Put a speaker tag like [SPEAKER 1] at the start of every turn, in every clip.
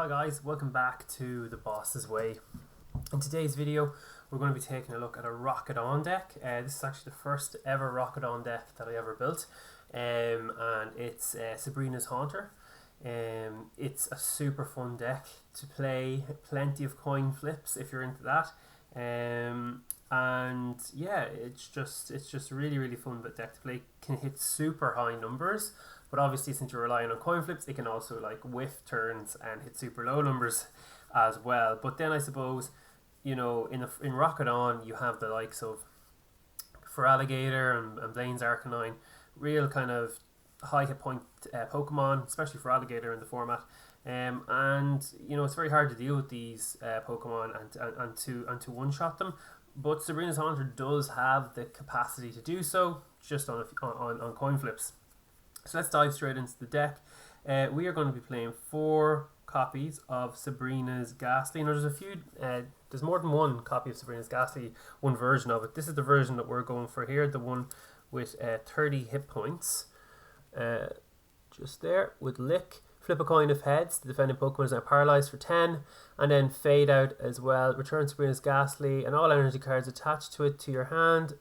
[SPEAKER 1] Hi guys, welcome back to The Boss's Way. In today's video we're going to be taking a look at a Rocket On deck. This is actually the first ever Rocket On deck that I ever built, and it's Sabrina's Haunter. It's a super fun deck to play, plenty of coin flips if you're into that, and yeah, it's just really fun deck to play. Can hit super high numbers, but obviously since you're relying on coin flips, it can also like whiff turns and hit super low numbers as well. But then I suppose, you know, in Rocket On you have the likes of For Alligator and Blaine's Arcanine, real kind of high hit point Pokemon, especially For Alligator in the format. And you know, it's very hard to deal with these Pokemon and to one shot them. But Sabrina's Haunter does have the capacity to do so, just on coin flips. So let's dive straight into the deck. We are going to be playing 4 copies of Sabrina's Ghastly. Now there's more than one copy of Sabrina's Ghastly, one version of it. This is the version that we're going for here, the one with 30 hit points. Just there, with Lick. Flip a coin of heads. The defending Pokemon is now paralyzed for 10. And then Fade Out as well. Return Sabrina's Ghastly and all energy cards attached to it to your hand.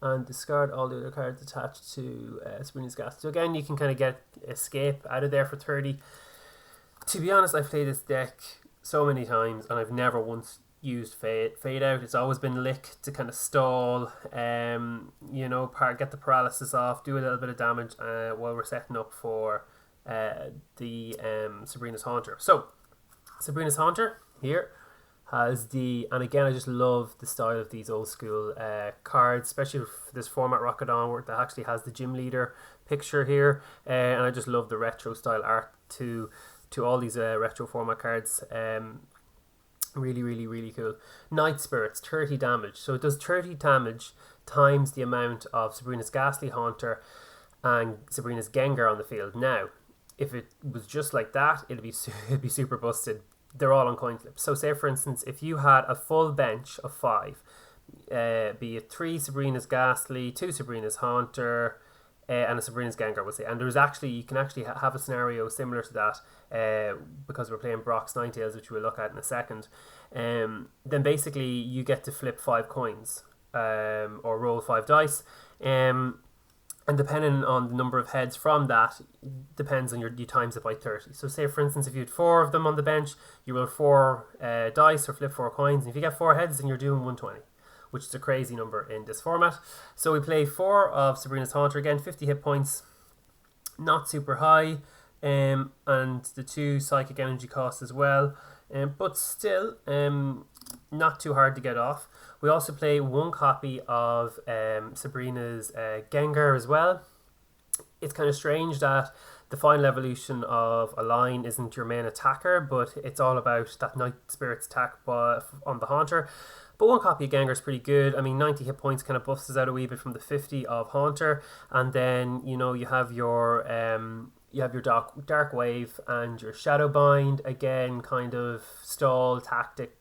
[SPEAKER 1] And discard all the other cards attached to Sabrina's Ghastly. So again, you can kind of get Escape out of there for 30. To be honest, I've played this deck so many times and I've never once used Fade Out. It's always been Lick to kind of stall, you know, get the paralysis off, do a little bit of damage while we're setting up for the Sabrina's Haunter. So Sabrina's Haunter here has and again, I just love the style of these old school cards, especially for this format Rocket On, where that actually has the gym leader picture here, and I just love the retro style art to all these retro format cards. Really cool. Night Spirits, 30 damage. So it does 30 damage times the amount of Sabrina's Ghastly, Haunter and Sabrina's Gengar on the field. Now, if it was just like that, it'd be super busted. They're all on coin flips. So say for instance, if you had a full bench of 5, be it 3 Sabrina's Ghastly, 2 Sabrina's Haunter, and a Sabrina's Gengar, we'll say. And you can actually have a scenario similar to that, because we're playing Brock's Ninetales, which we'll look at in a second. Then basically you get to flip 5 coins, or roll 5 dice, and depending on the number of heads from that, depends on you times it by 30. So say for instance, if you had 4 of them on the bench, you roll 4 dice or flip 4 coins, and if you get 4 heads, then you're doing 120, which is a crazy number in this format. So we play 4 of Sabrina's Haunter, again 50 hit points, not super high, and the 2 psychic energy costs as well, but still not too hard to get off. We also play 1 copy of Sabrina's Gengar as well. It's kind of strange that the final evolution of a line isn't your main attacker, but it's all about that Night Spirit's attack on the Haunter. But 1 copy of Gengar is pretty good. I mean, 90 hit points kind of buffs us out a wee bit from the 50 of Haunter, and then you know you have your Dark Wave and your Shadow Bind, again kind of stall tactic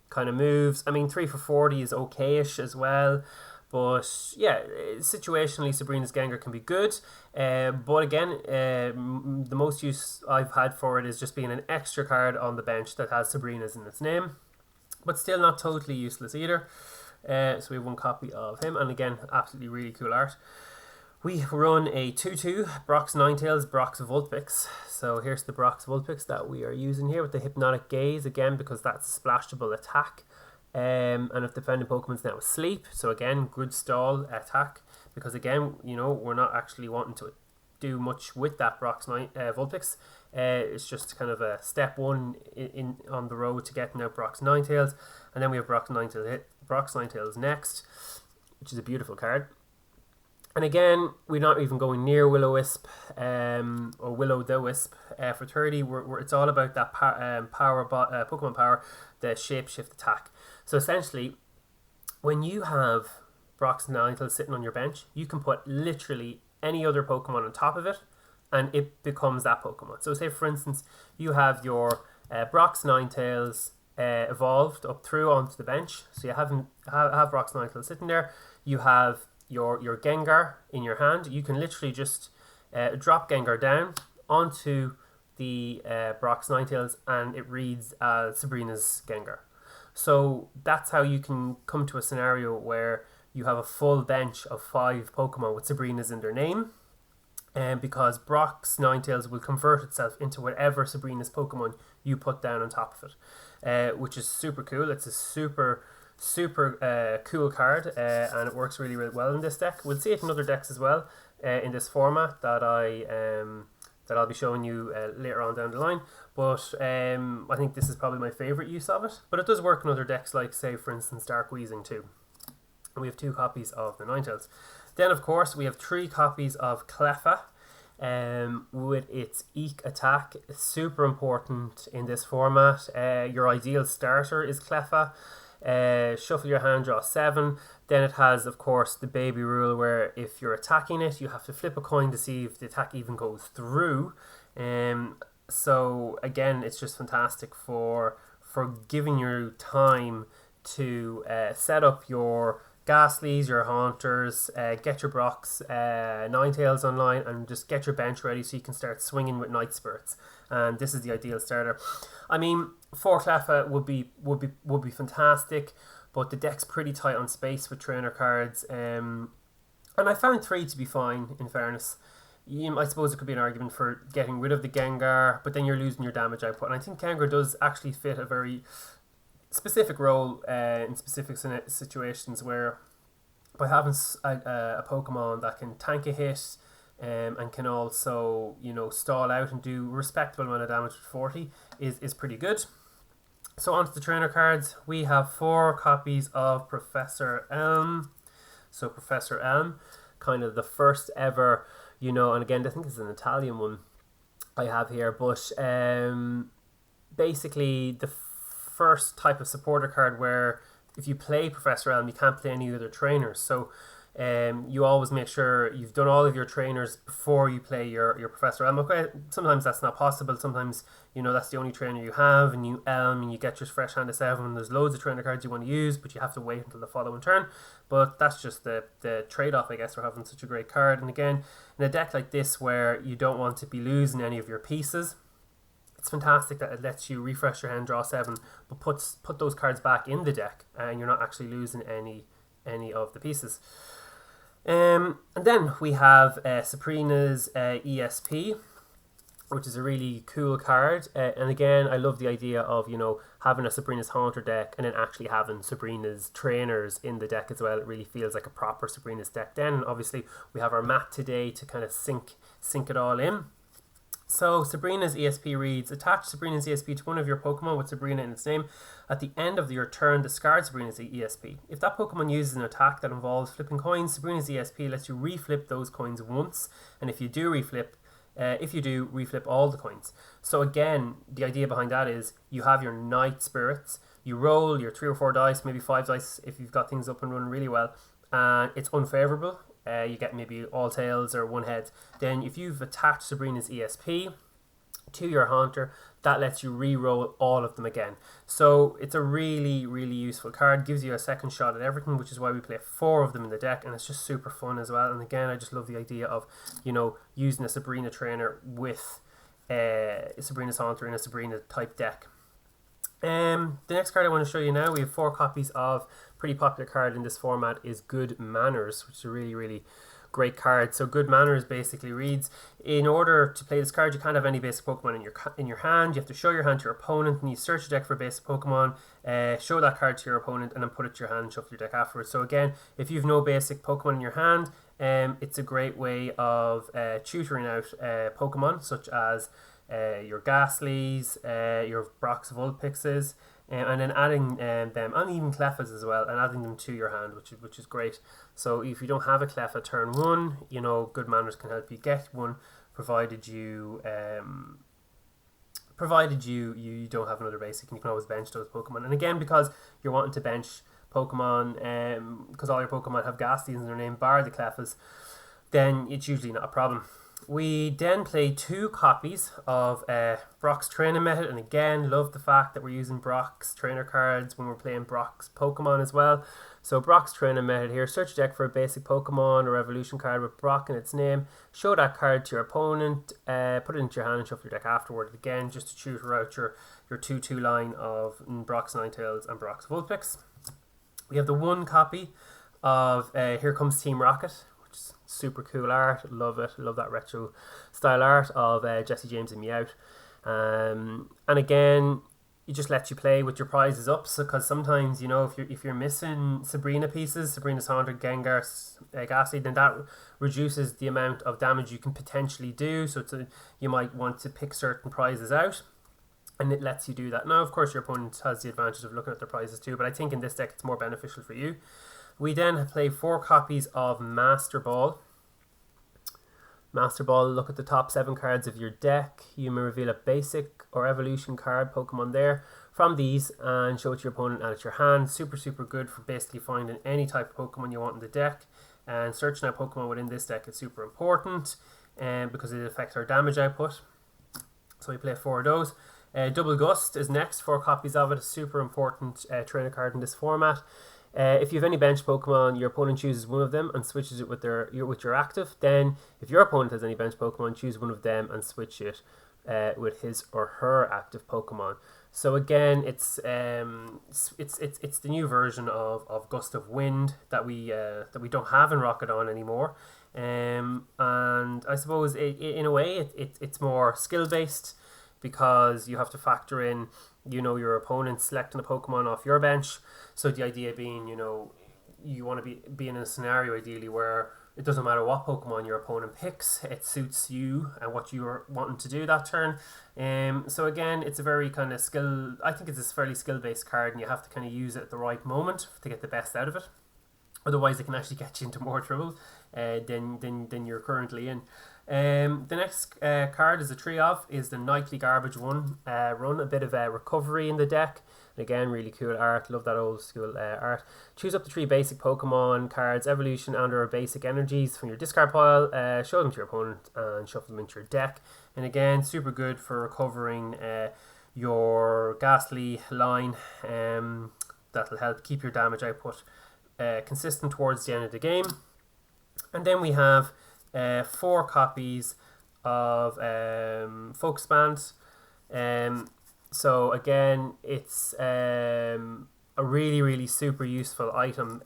[SPEAKER 1] kind of moves. I mean, 3 for 40 is okayish as well, but yeah, situationally Sabrina's Gengar can be good, but again, the most use I've had for it is just being an extra card on the bench that has Sabrina's in its name, but still not totally useless either. So we have 1 copy of him, and again, absolutely really cool art. We run a 2/2 Brock's Ninetales, Brock's Vulpix. So here's the Brock's Vulpix that we are using here with the Hypnotic Gaze, again because that's a splashable attack. And if the defending Pokemon's now asleep, so again, good stall attack, because again, you know, we're not actually wanting to do much with that Brock's Vulpix. It's just kind of a step 1 on the road to getting out Brock's Ninetales, and then we have Brock's Ninetales next, which is a beautiful card. And again, we're not even going near Will-O-Wisp, or Will-O-the-Wisp for 30. It's all about that Pokemon power, the Shapeshift attack. So essentially, when you have Brock's Ninetales sitting on your bench, you can put literally any other Pokemon on top of it, and it becomes that Pokemon. So say for instance, you have your Brock's Ninetales evolved up through onto the bench. So you have Brock's Ninetales sitting there. You have your Gengar in your hand. You can literally just drop Gengar down onto the Brock's Ninetales, and it reads as Sabrina's Gengar. So that's how you can come to a scenario where you have a full bench of 5 Pokemon with Sabrina's in their name. And because Brock's Ninetales will convert itself into whatever Sabrina's Pokemon you put down on top of it, which is super cool. It's a super cool card, and it works really, really well in this deck. We'll see it in other decks as well, in this format that I'll be showing you later on down the line. But I think this is probably my favourite use of it. But it does work in other decks, like, say, for instance, Dark Weezing too. And we have 2 copies of the Ninetales. Then, of course, we have 3 copies of Cleffa, with its Eek attack. It's super important in this format. Your ideal starter is Cleffa. Shuffle your hand, draw 7. Then it has, of course, the baby rule where if you're attacking it, you have to flip a coin to see if the attack even goes through. So again, it's just fantastic for giving you time to set up your Ghastlies, your Haunters, get your Brocks, Ninetales online, and just get your bench ready so you can start swinging with Night Spirits. And this is the ideal starter. I mean, 4 Cleffa would be fantastic, but the deck's pretty tight on space with trainer cards. And I found 3 to be fine, in fairness. I suppose it could be an argument for getting rid of the Gengar, but then you're losing your damage output. And I think Gengar does actually fit a very specific role in specific situations, where by having a Pokemon that can tank a hit and can also, stall out and do respectable amount of damage with 40 is pretty good. So onto the trainer cards. We have 4 copies of Professor Elm. So Professor Elm, kind of the first ever, and again, I think this is an Italian one I have here, but basically the first type of supporter card where if you play Professor Elm, you can't play any other trainers. So you always make sure you've done all of your trainers before you play your Professor Elm. Okay, sometimes that's not possible. Sometimes, that's the only trainer you have, and you Elm and you get your fresh hand of 7, and there's loads of trainer cards you want to use, but you have to wait until the following turn. But that's just the trade-off, I guess, for having such a great card. And again, in a deck like this where you don't want to be losing any of your pieces, it's fantastic that it lets you refresh your hand, draw 7, but put those cards back in the deck, and you're not actually losing any of the pieces. And then we have Sabrina's ESP, which is a really cool card. And again, I love the idea of, having a Sabrina's Haunter deck and then actually having Sabrina's trainers in the deck as well. It really feels like a proper Sabrina's deck then. And obviously, we have our mat today to kind of sync it all in. So Sabrina's ESP reads, attach Sabrina's ESP to one of your Pokemon with Sabrina in its name. At the end of your turn, discard Sabrina's ESP. If that Pokemon uses an attack that involves flipping coins, Sabrina's ESP lets you reflip those coins once. And if you do reflip all the coins. So again, the idea behind that is you have your Night Spirits, you roll your 3 or 4 dice, maybe 5 dice if you've got things up and running really well, and it's unfavourable. You get maybe all tails or 1 head. Then if you've attached Sabrina's ESP to your Haunter, that lets you re-roll all of them again. So it's a really, really useful card. Gives you a second shot at everything, which is why we play 4 of them in the deck, and it's just super fun as well. And again, I just love the idea of, using a Sabrina trainer with Sabrina's Haunter in a Sabrina type deck. The next card I want to show you now, we have 4 copies of pretty popular card in this format is Good Manners, which is a really, really great card. So Good Manners basically reads, in order to play this card, you can't have any basic Pokemon in your hand. You have to show your hand to your opponent, and you search your deck for a basic Pokemon, show that card to your opponent, and then put it to your hand and shuffle your deck afterwards. So again, if you've no basic Pokemon in your hand, it's a great way of tutoring out Pokemon, such as your Ghastlies, your Brock's Vulpixes, and then adding them, and even Cleffas as well, and adding them to your hand, which is great. So if you don't have a Cleffa turn 1, Good Manners can help you get one, provided you don't have another basic, and you can always bench those Pokemon. And again, because you're wanting to bench Pokemon, because all your Pokemon have Ghastlies in their name, bar the Cleffas, then it's usually not a problem. We then play 2 copies of Brock's training method, and again, love the fact that we're using Brock's trainer cards when we're playing Brock's Pokemon as well. So Brock's training method here: search your deck for a basic Pokemon or evolution card with Brock in its name. Show that card to your opponent. Put it into your hand and shuffle your deck afterward. Again, just to tutor out your 2-2 line of Brock's Ninetales and Brock's Vulpix. We have the 1 copy of Here Comes Team Rocket. Super cool art, love it, love that retro style art of Jesse James and Meowth. And again, it just lets you play with your prizes up, so because sometimes, you know, if you're missing Sabrina pieces, Sabrina's Haunter, Gengar, Ghastly, then that reduces the amount of damage you can potentially do. So you might want to pick certain prizes out, and it lets you do that. Now, of course, your opponent has the advantage of looking at their prizes too, but I think in this deck it's more beneficial for you. We then play 4 copies of Master Ball. Master Ball, look at the top 7 cards of your deck. You may reveal a basic or evolution card Pokemon there from these and show it to your opponent and at your hand. Super, super good for basically finding any type of Pokemon you want in the deck. And searching out Pokemon within this deck is super important because it affects our damage output. So we play 4 of those. Double Gust is next, 4 copies of it. A super important trainer card in this format. If you have any bench Pokemon, your opponent chooses one of them and switches it with your active. Then, if your opponent has any bench Pokemon, choose one of them and switch it with his or her active Pokemon. So again, it's the new version of Gust of Wind that we don't have in Rocketon anymore. And I suppose in a way it's more skill based, because you have to factor in, you know, your opponent selecting a Pokemon off your bench. So the idea being, you know, you want to be in a scenario ideally where it doesn't matter what Pokemon your opponent picks, it suits you and what you're wanting to do that turn. So again, it's a very kind of I think it's a fairly skill-based card, and you have to kind of use it at the right moment to get the best out of it. Otherwise, it can actually get you into more trouble than you're currently in. The next card is the Nightly Garbage run, a bit of recovery in the deck. And again, really cool art, love that old school art. Choose up to 3 basic Pokemon cards, evolution and or basic energies from your discard pile, show them to your opponent and shuffle them into your deck. And again, super good for recovering your Ghastly line. That'll help keep your damage output consistent towards the end of the game. And then we have 4 copies of Focus Band. So again, it's a really, really super useful item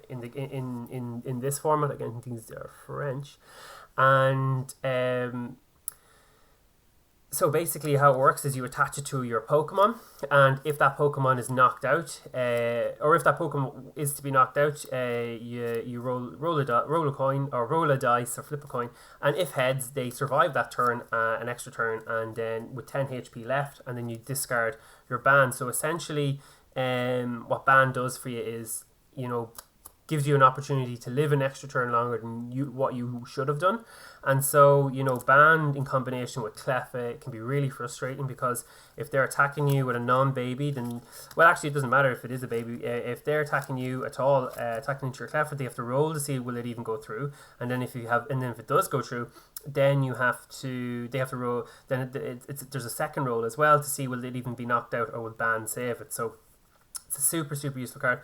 [SPEAKER 1] in this format. Again, these are French, and so basically how it works is you attach it to your Pokemon, and if that Pokemon is knocked out, or if that Pokemon is to be knocked out, you roll a coin, or roll a dice, or flip a coin, and if heads, they survive that turn, an extra turn, and then with 10 HP left, and then you discard your ban. So essentially, what ban does for you is, you know, gives you an opportunity to live an extra turn longer than what you should have done. And so, you know, ban in combination with Cleffa can be really frustrating, because if they're attacking you with a non-baby, then, well, actually it doesn't matter if it is a baby. If they're attacking you at all, attacking into your Cleffa, they have to roll to see will it even go through. And then if it does go through, then they have to roll. Then there's a second roll as well to see will it even be knocked out, or will ban save it. So it's a super, super useful card.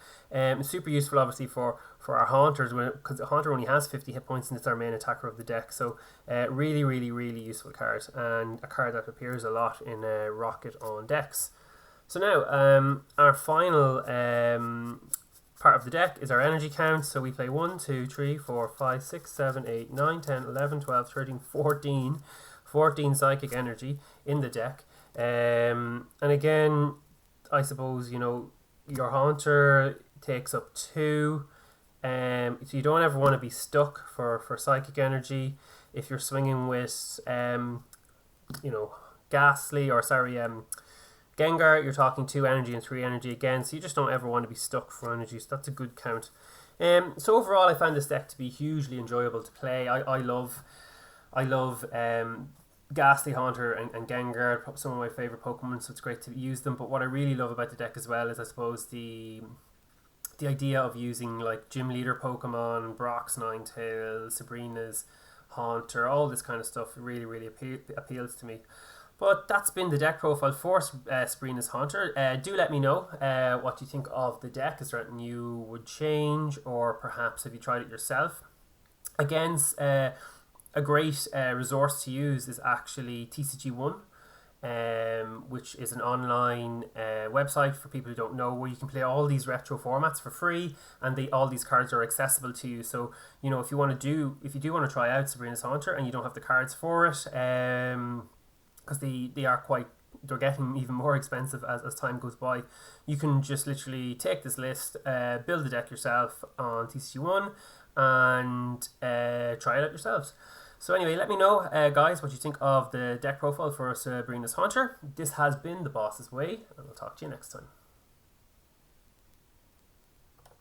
[SPEAKER 1] Super useful, obviously, for our Haunters, because the Haunter only has 50 hit points and it's our main attacker of the deck. So really, really, really useful card, and a card that appears a lot in Rocket on decks. So now, our final part of the deck is our energy count. So we play 1, 2, 3, 4, 5, 6, 7, 8, 9, 10, 11, 12, 13, 14 psychic energy in the deck. And again, I suppose, you know, your Haunter takes up 2, so you don't ever want to be stuck for psychic energy. If you're swinging with you know, Gengar, you're talking 2 energy and 3 energy again, so you just don't ever want to be stuck for energy. So that's a good count. So overall, I found this deck to be hugely enjoyable to play. I love Ghastly, Haunter and Gengar, some of my favourite Pokemon, so it's great to use them. But what I really love about the deck as well is, I suppose, the idea of using like gym leader Pokemon, Brock's Ninetales, Sabrina's Haunter, all this kind of stuff really, really appeals to me. But that's been the deck profile for Sabrina's Haunter. Do let me know what you think of the deck. Is there anything you would change, or perhaps have you tried it yourself? Again, a great resource to use is actually TCG1, which is an online website for people who don't know, where you can play all these retro formats for free, and all these cards are accessible to you. So you know, if you do want to try out Sabrina's Haunter and you don't have the cards for it, because they're getting even more expensive as time goes by, you can just literally take this list, build the deck yourself on TCG1, and try it out yourselves. So anyway, let me know, guys, what you think of the deck profile for Sabrina's Haunter. This has been The Boss's Way, and I'll talk to you next time.